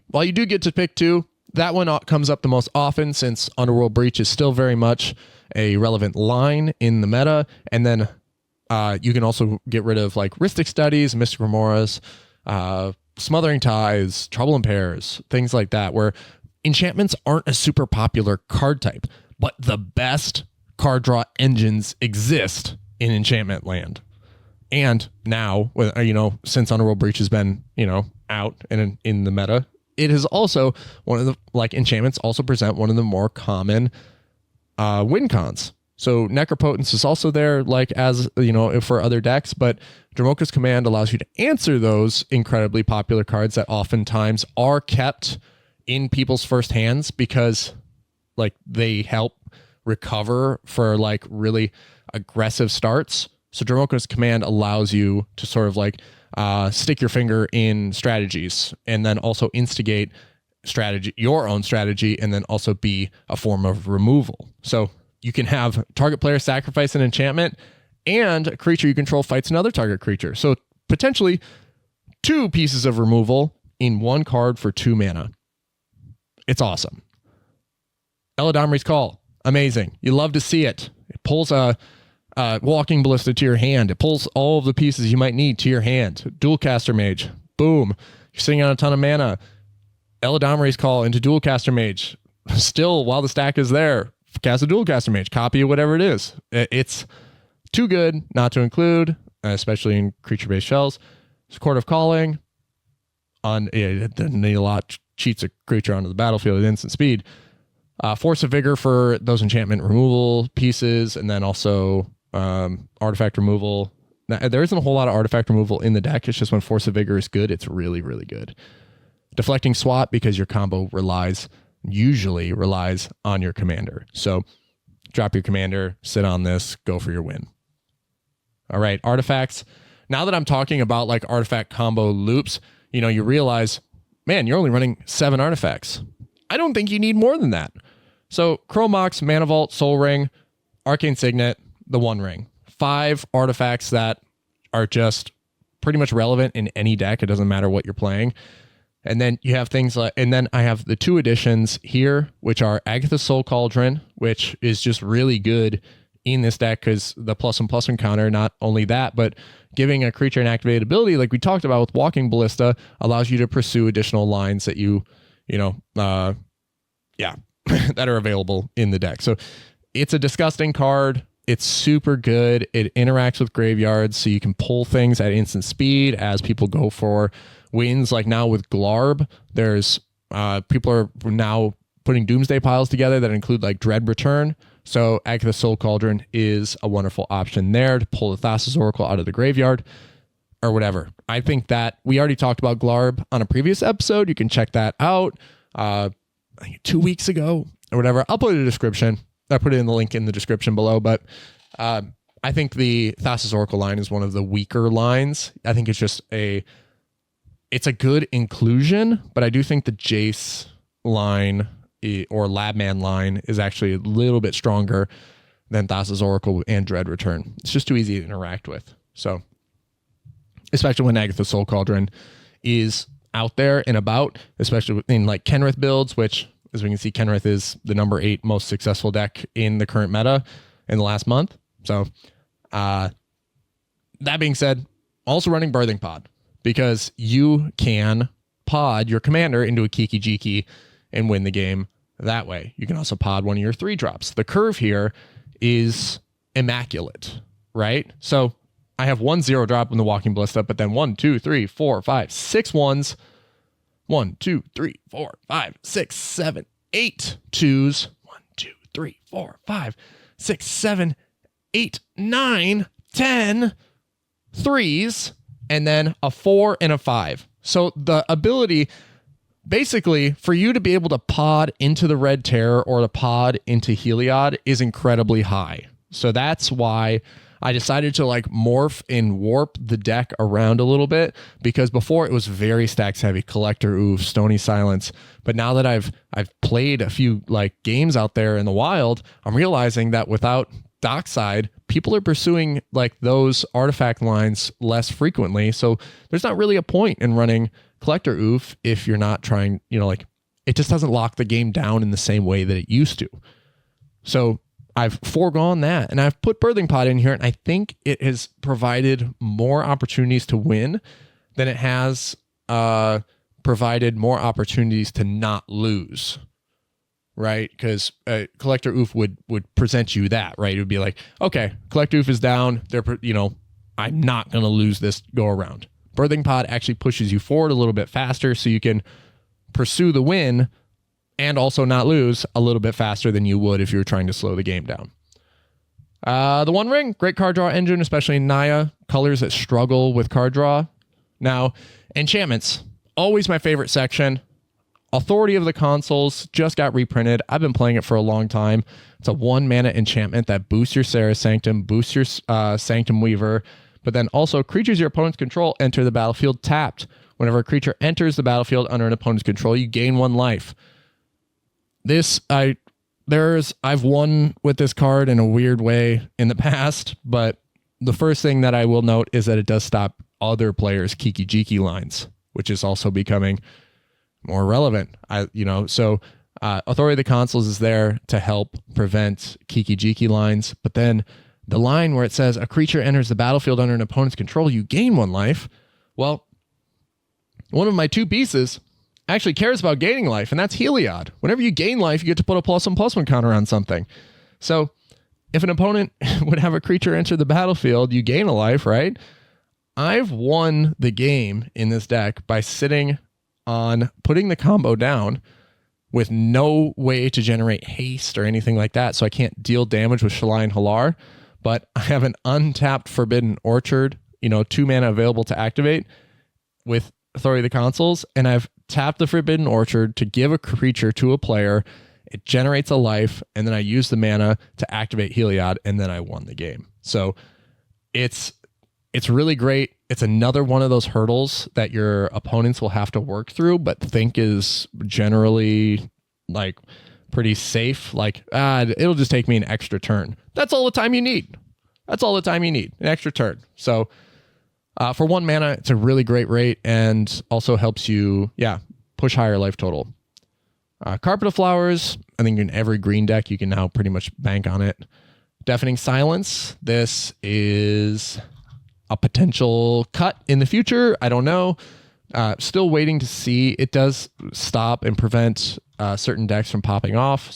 S1: while you do get to pick 2, that one comes up the most often since Underworld Breach is still very much a relevant line in the meta. And then you can also get rid of Rhystic Studies, Mystic Remoras, Smothering Ties, Trouble in Pairs, things like that, where enchantments aren't a super popular card type, but the best card draw engines exist in enchantment land. And now, since Underworld Breach has been, out and in the meta, it is also one of the, enchantments also present one of the more common win cons. So Necropotence is also there, as, for other decks, but Dromoka's Command allows you to answer those incredibly popular cards that oftentimes are kept in people's first hands because, they help recover for, really aggressive starts. So Dromoka's Command allows you to sort of, stick your finger in strategies and then also instigate your own strategy, and then also be a form of removal. So you can have target player sacrifice an enchantment and a creature you control fights another target creature. So potentially 2 pieces of removal in 1 card for 2 mana. It's awesome. Eladamri's Call. Amazing. You love to see it. It pulls a Walking Ballista to your hand. It pulls all of the pieces you might need to your hand. Dualcaster Mage. Boom. You're sitting on a ton of mana. Eladamri's Call into Dualcaster Mage. Still, while the stack is there, cast a Dualcaster Mage. Copy whatever it is. It's too good not to include, especially in creature-based shells. Court of Calling. It doesn't need a lot. Cheats a creature onto the battlefield at instant speed. Force of Vigor for those enchantment removal pieces, and then also artifact removal. Now, there isn't a whole lot of artifact removal in the deck. It's just when Force of Vigor is good, it's really, really good. Deflecting Swat, because your combo usually relies on your commander. So drop your commander, sit on this, go for your win. All right, artifacts. Now that I'm talking about artifact combo loops, you realize, man, you're only running 7 artifacts. I don't think you need more than that. So Chrome Mox, Mana Vault, Soul Ring, Arcane Signet, the One Ring. 5 artifacts that are just pretty much relevant in any deck. It doesn't matter what you're playing. And then you have things and then I have the 2 additions here, which are Agatha's Soul Cauldron, which is just really good in this deck because the +1/+1 counter, not only that, but giving a creature an activated ability, like we talked about with Walking Ballista, allows you to pursue additional lines that that are available in the deck. So it's a disgusting card. It's super good. It interacts with graveyards, so you can pull things at instant speed as people go for wins. Like now with Glarb, there's people are now putting Doomsday piles together that include Dread Return. So Agatha's Soul Cauldron is a wonderful option there to pull the Thassa's Oracle out of the graveyard or whatever. I think that we already talked about Glarb on a previous episode. You can check that out. I think 2 weeks ago or whatever. I'll put it in the description. I put it in the link in the description below, but I think the Thassa's Oracle line is one of the weaker lines. I think it's just it's a good inclusion, but I do think the Jace line or Labman line is actually a little bit stronger than Thassa's Oracle and Dread Return. It's just too easy to interact with. So, especially when Agatha's Soul Cauldron is out there and about, especially in Kenrith builds, which, as we can see, Kenrith is the number 8 most successful deck in the current meta in the last month. So, that being said, also running Birthing Pod, because you can pod your commander into a Kiki Jiki and win the game that way. You can also pod one of your 3-drops. The curve here is immaculate, right? So I have 1 0-drop in the Walking Ballista, but then 1, 2, 3, 4, 5, 6 1s. 1, 2, 3, 4, 5, 6, 7, 8 twos. 1, 2, 3, 4, 5, 6, 7, 8, 9, 10 threes, and then a 4 and a 5. So the ability, basically, for you to be able to pod into the Red Terror or to pod into Heliod is incredibly high. So that's why I decided to like morph and warp the deck around a little bit, because before it was very stacks heavy, Collector Oof, Stony Silence. But now that I've played a few like games out there in the wild, I'm realizing that without Dockside, people are pursuing like those artifact lines less frequently. So there's not really a point in running Collector Oof if you're not trying, like it just doesn't lock the game down in the same way that it used to. So I've foregone that, and I've put Birthing Pod in here, and I think it has provided more opportunities to win than it has provided more opportunities to not lose, right? Because Collector Oof would present you that, right? It would be like, okay, Collector Oof is down. I'm not going to lose this go around. Birthing Pod actually pushes you forward a little bit faster so you can pursue the win and also not lose a little bit faster than you would if you were trying to slow the game down. The One Ring, great card draw engine, especially in Naya, colors that struggle with card draw. Now, enchantments, always my favorite section. Authority of the Consoles just got reprinted. I've been playing it for a long time. It's a 1 mana enchantment that boosts your Serra Sanctum, boosts your Sanctum Weaver, but then also creatures your opponent's control enter the battlefield tapped. Whenever a creature enters the battlefield under an opponent's control, you gain 1 life. I've won with this card in a weird way in the past, but the first thing that I will note is that it does stop other players' Kiki Jiki lines, which is also becoming more relevant. Authority of the Consoles is there to help prevent Kiki Jiki lines, but then the line where it says a creature enters the battlefield under an opponent's control, you gain 1 life. Well, one of my 2 pieces actually cares about gaining life, and that's Heliod. Whenever you gain life, you get to put a +1/+1 counter on something. So if an opponent would have a creature enter the battlefield, you gain a life, right? I've won the game in this deck by sitting on putting the combo down with no way to generate haste or anything like that, so I can't deal damage with Shalai and Hallar, but I have an untapped Forbidden Orchard, 2 mana available to activate with Authority of the Consoles, and I've tapped the Forbidden Orchard to give a creature to a player. It generates a life, and then I use the mana to activate Heliod, and then I won the game. So it's really great. It's another one of those hurdles that your opponents will have to work through, but think is generally like pretty safe. Like, it'll just take me an extra turn. That's all the time you need. An extra turn. So for 1 mana, it's a really great rate and also helps you, push higher life total. Carpet of Flowers, I think in every green deck, you can now pretty much bank on it. Deafening Silence, this is a potential cut in the future. I don't know. Still waiting to see. It does stop and prevent certain decks from popping off.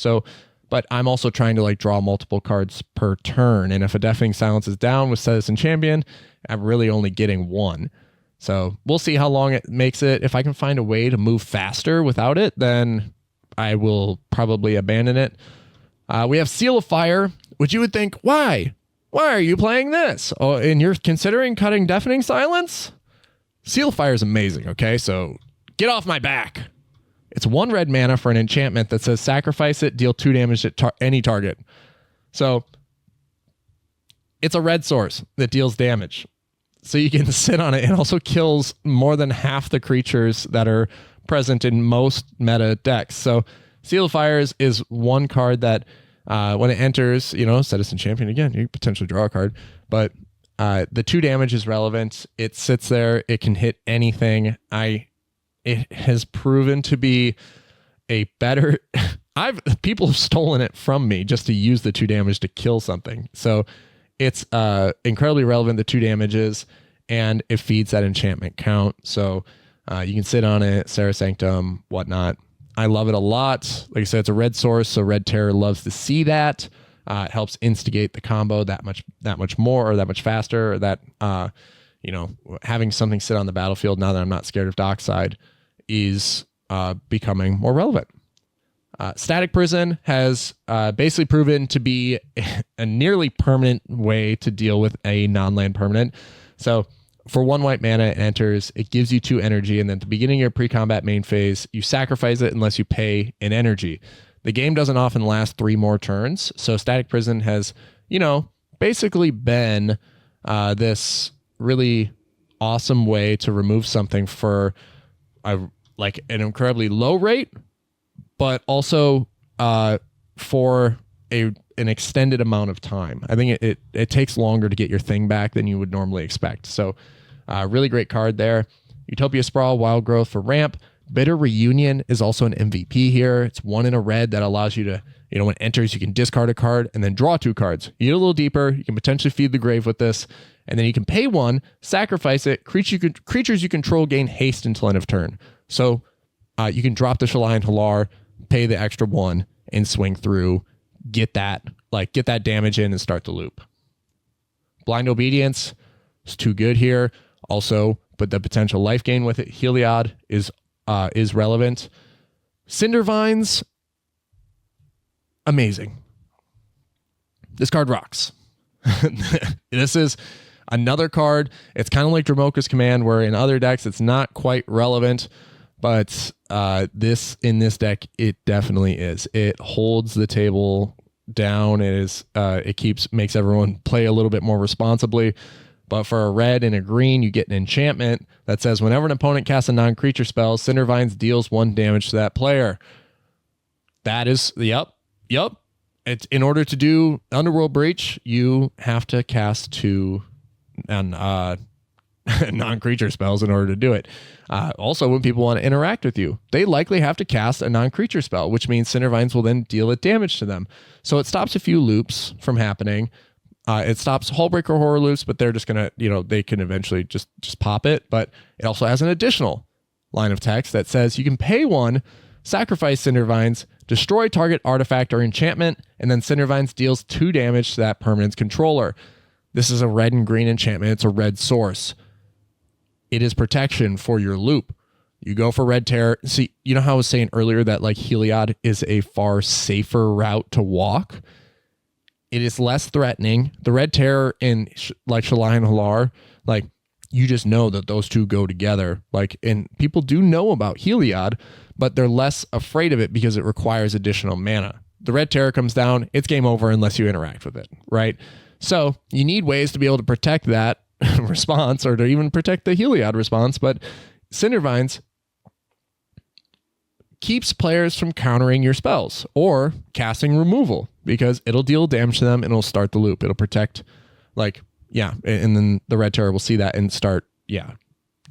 S1: But I'm also trying to draw multiple cards per turn. And if a Deafening Silence is down with Citizen Champion, I'm really only getting 1. So we'll see how long it makes it. If I can find a way to move faster without it, then I will probably abandon it. We have Seal of Fire, which you would think, why? Why are you playing this? Oh, and you're considering cutting Deafening Silence? Seal of Fire is amazing, okay? So get off my back. It's 1 red mana for an enchantment that says sacrifice it, deal 2 damage to any target. So it's a red source that deals damage. So you can sit on it and also kills more than half the creatures that are present in most meta decks. So Seal of Fire is 1 card that when it enters, Citizen Champion again, you potentially draw a card, but the 2 damage is relevant. It sits there. It can hit anything. It has proven to be a better... people have stolen it from me just to use the 2 damage to kill something. So it's incredibly relevant, the 2 damages, and it feeds that enchantment count. So you can sit on it, Serra Sanctum, whatnot. I love it a lot. Like I said, it's a red source, so Red Terror loves to see that. It helps instigate the combo that much more, or that much faster, or that having something sit on the battlefield now that I'm not scared of Dockside is becoming more relevant. Static Prison has basically proven to be a nearly permanent way to deal with a non-land permanent. So for 1 white mana, it enters, it gives you 2 energy, and then at the beginning of your pre-combat main phase, you sacrifice it unless you pay an energy. The game doesn't often last 3 more turns, so Static Prison has, basically been this really awesome way to remove something for an incredibly low rate, but also for an extended amount of time. I think it takes longer to get your thing back than you would normally expect. So really great card there. Utopia Sprawl, Wild Growth for ramp. Bitter Reunion is also an MVP here. It's 1 in a red that allows you to, when it enters, you can discard a card and then draw 2 cards. You get a little deeper. You can potentially feed the grave with this. And then you can pay 1, sacrifice it. Creatures you control gain haste until end of turn. So you can drop the Shalai and Hallar, pay the extra 1, and swing through, get that damage in and start the loop. Blind Obedience is too good here. Also, but the potential life gain with it. Heliod is relevant. Cindervines, amazing. This card rocks. This is another card. It's kind of like Dromoka's Command, where in other decks it's not quite relevant, but in this deck it definitely is. It holds the table down. It makes everyone play a little bit more responsibly. But for a red and a green, you get an enchantment that says whenever an opponent casts a non-creature spell, Cindervines deals 1 damage to that player. That is, yep. It's in order to do Underworld Breach, you have to cast 2 non-creature spells in order to do it. Also, when people want to interact with you, they likely have to cast a non-creature spell, which means Cindervines will then deal it damage to them. So it stops a few loops from happening. It stops Hullbreaker Horror loops, but they're just going to, they can eventually just pop it. But it also has an additional line of text that says you can pay 1, sacrifice Cindervines, destroy target artifact or enchantment, and then Cindervines deals 2 damage to that permanent's controller. This is a red and green enchantment. It's a red source. It is protection for your loop. You go for Red Terror. See, you know how I was saying earlier that Heliod is a far safer route to walk? It is less threatening. The Red Terror in Shalai and Hallar, you just know that those 2 go together. And people do know about Heliod, but they're less afraid of it because it requires additional mana. The Red Terror comes down, it's game over unless you interact with it, right? So you need ways to be able to protect that response or to even protect the Heliod response, but Cindervines keeps players from countering your spells or casting removal because it'll deal damage to them and it'll start the loop. It'll protect, and then the Red Terror will see that and start,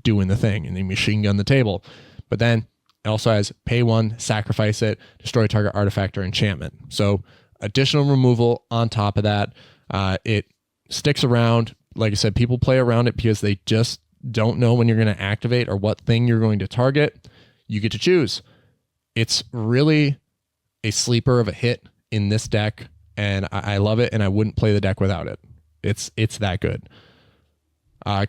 S1: doing the thing and they machine gun the table. But then it also has pay 1, sacrifice it, destroy target artifact or enchantment. So additional removal on top of that. It sticks around. Like I said, people play around it because they just don't know when you're going to activate or what thing you're going to target. You get to choose. It's really a sleeper of a hit in this deck, and I love it, and I wouldn't play the deck without it. It's that good.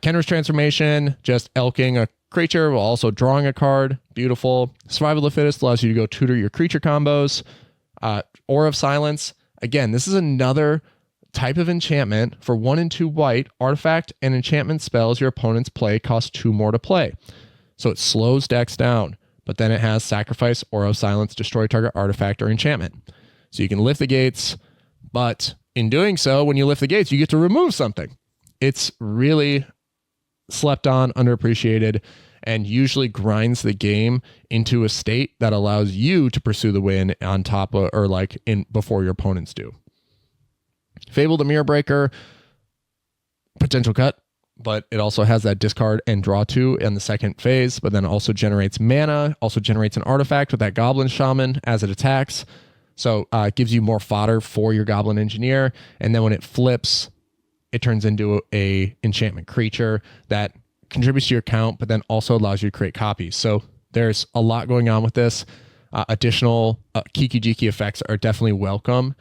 S1: Kenra's Transformation, just elking a creature while also drawing a card. Beautiful. Survival of the Fittest allows you to go tutor your creature combos. Aura of Silence. Again, this is another type of enchantment for 1 and 2 white. Artifact and enchantment spells your opponents play cost 2 more to play. So it slows decks down, but then it has sacrifice, Aura of Silence, destroy target artifact or enchantment. So you can lift the gates, but in doing so, when you lift the gates, you get to remove something. It's really slept on, underappreciated, and usually grinds the game into a state that allows you to pursue the win on top of, or before your opponents do. Fabled Mirror Breaker, potential cut, but it also has that discard and draw 2 in the second phase, but then also generates mana, also generates an artifact with that Goblin Shaman as it attacks. So it gives you more fodder for your Goblin Engineer. And then when it flips, it turns into a enchantment creature that contributes to your count, but then also allows you to create copies. So there's a lot going on with this. Additional Kiki-Jiki effects are definitely welcome.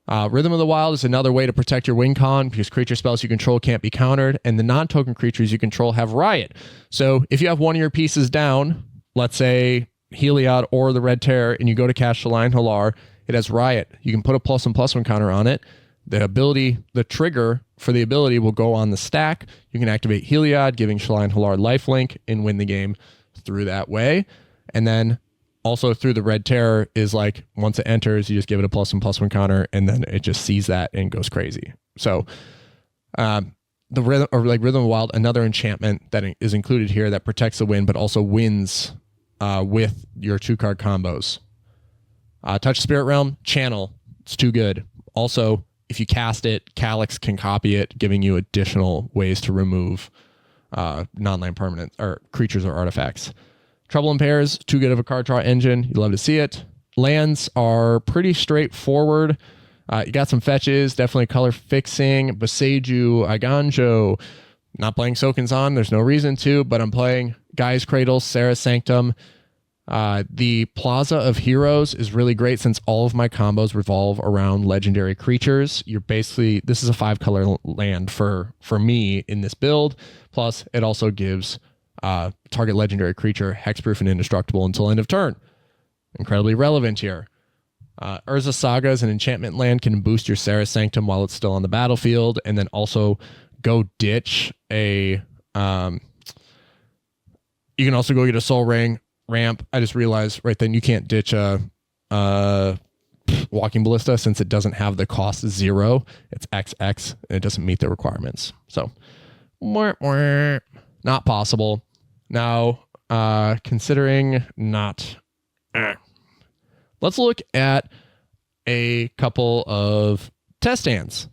S1: Rhythm of the Wild is another way to protect your win con because creature spells you control can't be countered, and the non-token creatures you control have Riot. So if you have one of your pieces down, let's say Heliod or the Red Terror and you go to cast Shalai and Hallar, it has Riot. You can put a +1/+1 counter on it. The trigger for the ability will go on the stack. You can activate Heliod, giving Shalai and Hallar lifelink and win the game through that way. And then also through the Red Terror is like, once it enters, you just give it a +1/+1 counter and then it just sees that and goes crazy. So the Rhythm of Wild, another enchantment that is included here that protects the win, but also wins with your 2-card combos. Touch Spirit Realm, channel. It's too good. Also, if you cast it, Calyx can copy it, giving you additional ways to remove non-land permanent or creatures or artifacts. Trouble in Pairs, too good of a card draw engine. You love to see it. Lands are pretty straightforward. You got some fetches, definitely color fixing. Boseiju, Iganjo. Not playing Soken's on. There's no reason to, but I'm playing Gaia's Cradle, Serra's Sanctum. The Plaza of Heroes is really great since all of my combos revolve around legendary creatures. This is a 5-color land for me in this build. Plus, it also gives target legendary creature hexproof and indestructible until end of turn. Incredibly relevant here. Urza Saga is an enchantment land, can boost your Serra's Sanctum while it's still on the battlefield, and then also go ditch a... you can also go get a Soul Ring, ramp. I just realized right then you can't ditch a Walking Ballista since it doesn't have the cost 0. It's XX, and it doesn't meet the requirements. So, not possible. Now, considering not... Let's look at a couple of test stands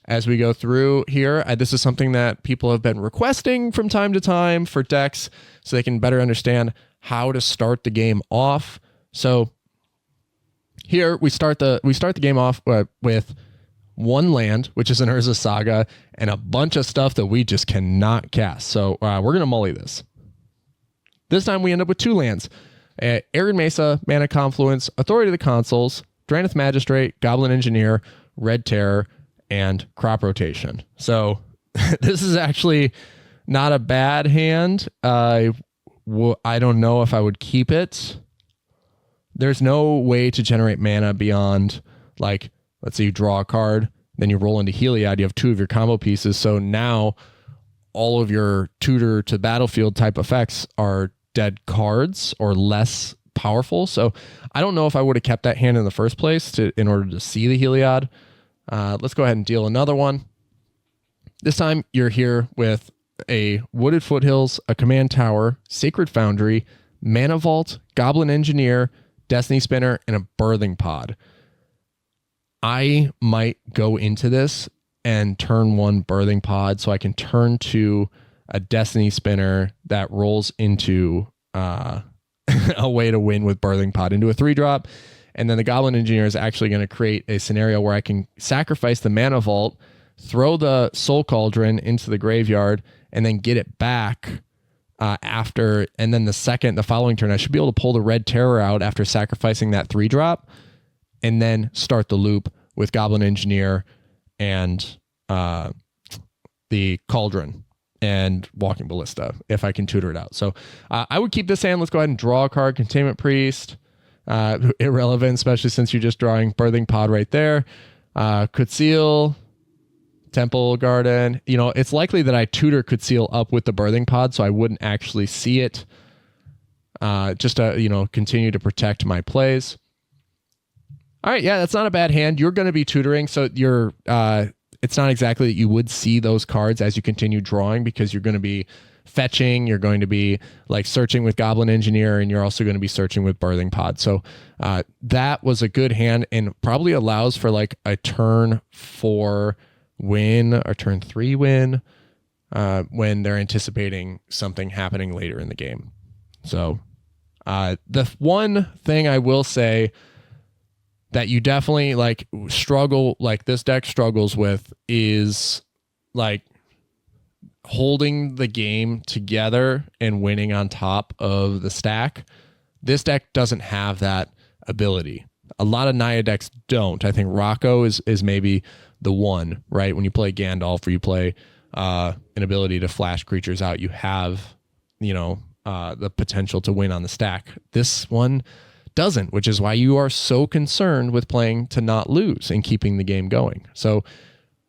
S1: as we go through here. This is something that people have been requesting from time to time for decks so they can better understand how to start the game off. So here we start the game off with one land, which is an Urza Saga, and a bunch of stuff that we just cannot cast. So we're going to mully this. This time we end up with 2 lands. Arid Mesa, Mana Confluence, Authority of the Consuls, Drannith Magistrate, Goblin Engineer, Red Terror, and Crop Rotation. So this is actually not a bad hand. I don't know if I would keep it. There's no way to generate mana beyond, like, let's say you draw a card, then you roll into Heliod, you have 2 of your combo pieces. So now all of your tutor to battlefield type effects are dead cards or less powerful. So I don't know if I would have kept that hand in the first place in order to see the Heliod. Let's go ahead and deal another one. This time you're here with a Wooded Foothills, a Command Tower, Sacred Foundry, Mana Vault, Goblin Engineer, Destiny Spinner, and a Birthing Pod. I might go into this and turn 1 Birthing Pod so I can turn to a Destiny Spinner that rolls into a way to win with Birthing Pod into a 3-drop. And then the Goblin Engineer is actually going to create a scenario where I can sacrifice the Mana Vault, throw the Soul Cauldron into the graveyard, and then get it back after. And then the following turn, I should be able to pull the Red Terror out after sacrificing that 3-drop, and then start the loop with Goblin Engineer and the Cauldron and Walking Ballista if I can tutor it out. So I would keep this hand. Let's go ahead and draw a card. Containment Priest. Irrelevant, especially since you're just drawing Birthing Pod right there. Could Temple Garden. It's likely that I tutor Could up with the Birthing Pod, so I wouldn't actually see it. Just to, continue to protect my plays. All right, yeah, that's not a bad hand. You're going to be tutoring, so you're... it's not exactly that you would see those cards as you continue drawing because you're going to be fetching, you're going to be like searching with Goblin Engineer, and you're also going to be searching with Birthing Pod. So that was a good hand and probably allows for like a turn 4 win or turn 3 win when they're anticipating something happening later in the game. So the one thing I will say that you definitely this deck struggles with is like holding the game together and winning on top of the stack. This deck doesn't have that ability. A lot of Naya decks don't. I think Rocco is maybe the one, right? When you play Gandalf or you play an ability to flash creatures out, you have, the potential to win on the stack. This one doesn't, which is why you are so concerned with playing to not lose and keeping the game going. So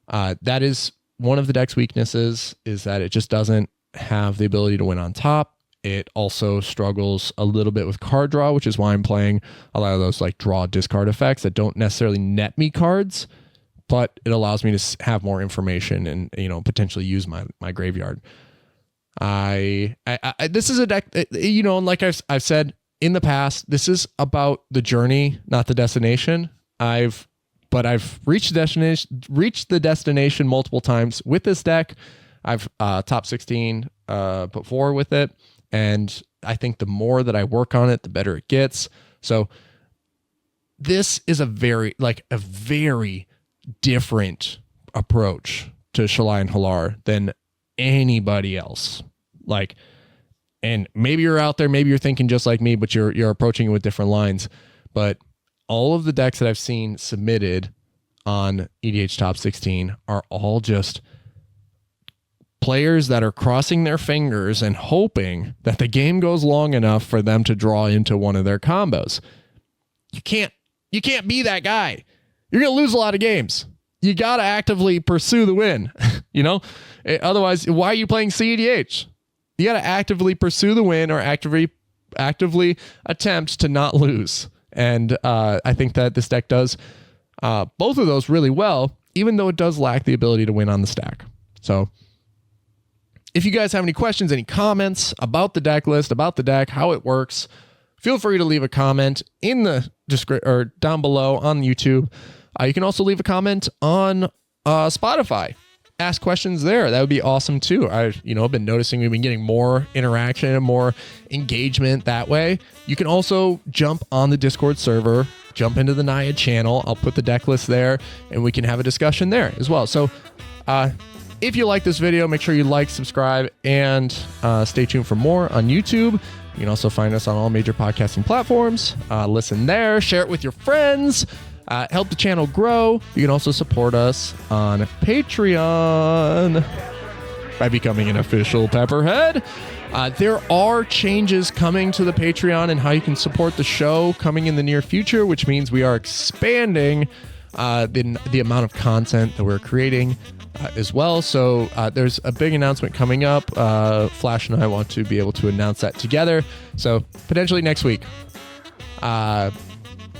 S1: that is one of the deck's weaknesses, is that it just doesn't have the ability to win on top. It also struggles a little bit with card draw, which is why I'm playing a lot of those like draw discard effects that don't necessarily net me cards, but it allows me to have more information and, you know, potentially use my graveyard. This is a deck, you know, and like I've said in the past, this is about the journey, not the destination. I've reached the destination multiple times with this deck. I've top 16 before with it. And I think the more that I work on it, the better it gets. So this is a very different approach to Shalai and Hallar than anybody else. Like, and maybe you're out there, maybe you're thinking just like me, but you're approaching it with different lines. But all of the decks that I've seen submitted on EDH Top 16 are all just players that are crossing their fingers and hoping that the game goes long enough for them to draw into one of their combos. You can't be that guy. You're going to lose a lot of games. You got to actively pursue the win, you know? Otherwise, why are you playing cEDH? You got to actively pursue the win or actively attempt to not lose. And I think that this deck does both of those really well, even though it does lack the ability to win on the stack. So if you guys have any questions, any comments about the deck list, about the deck, how it works, feel free to leave a comment in the description or down below on YouTube. You can also leave a comment on Spotify. Ask questions there. That would be awesome too. I've been noticing we've been getting more interaction and more engagement that way. You can also jump on the Discord server, jump into the Naya channel. I'll put the deck list there and we can have a discussion there as well. So, if you like this video, make sure you like, subscribe, and stay tuned for more on YouTube. You can also find us on all major podcasting platforms. Listen there, share it with your friends, help the channel grow. You can also support us on Patreon by becoming an official Pepperhead. There are changes coming to the Patreon and how you can support the show coming in the near future, which means we are expanding the amount of content that we're creating as well. So there's a big announcement coming up. Flash and I want to be able to announce that together. So potentially next week.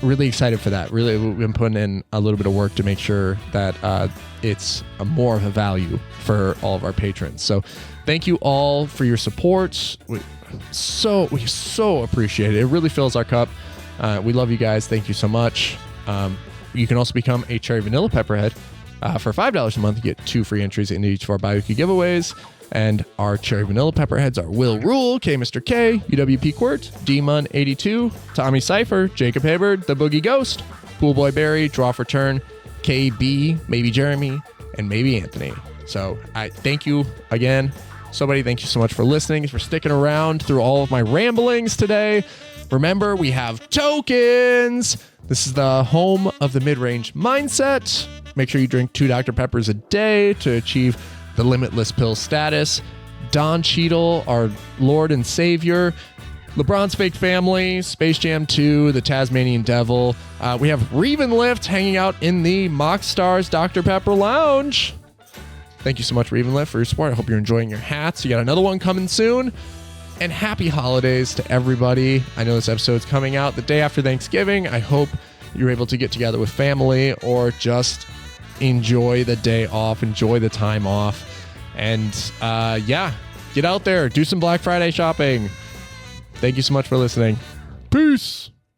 S1: Really excited for that. Really, we've been putting in a little bit of work to make sure that it's more of a value for all of our patrons. So thank you all for your support. We so appreciate it. It really fills our cup. We love you guys. Thank you so much. You can also become a Cherry Vanilla Pepperhead. For $5 a month, you get 2 free entries into each of our bi-weekly giveaways. And our Cherry Vanilla Pepperheads are Will Rule, K Mr. K, UWP Quirt, D-Mun82, Tommy Cypher, Jacob Hibbard, The Boogie Ghost, Poolboy Barry, Draw for Turn, KB, maybe Jeremy, and maybe Anthony. So I thank you again. Somebody, thank you so much for listening, for sticking around through all of my ramblings today. Remember, we have tokens. This is the home of the mid-range mindset. Make sure you drink 2 Dr. Peppers a day to achieve the limitless pill status. Don Cheadle, our Lord and Savior. LeBron's Fake Family, Space Jam 2, The Tasmanian Devil. We have Reven Lift hanging out in the MoxStars Dr. Pepper Lounge. Thank you so much, Reven Lift, for your support. I hope you're enjoying your hats. You got another one coming soon. And happy holidays to everybody. I know this episode's coming out the day after Thanksgiving. I hope you're able to get together with family or just enjoy the day off, enjoy the time off. And get out there, do some Black Friday shopping. Thank you so much for listening. Peace.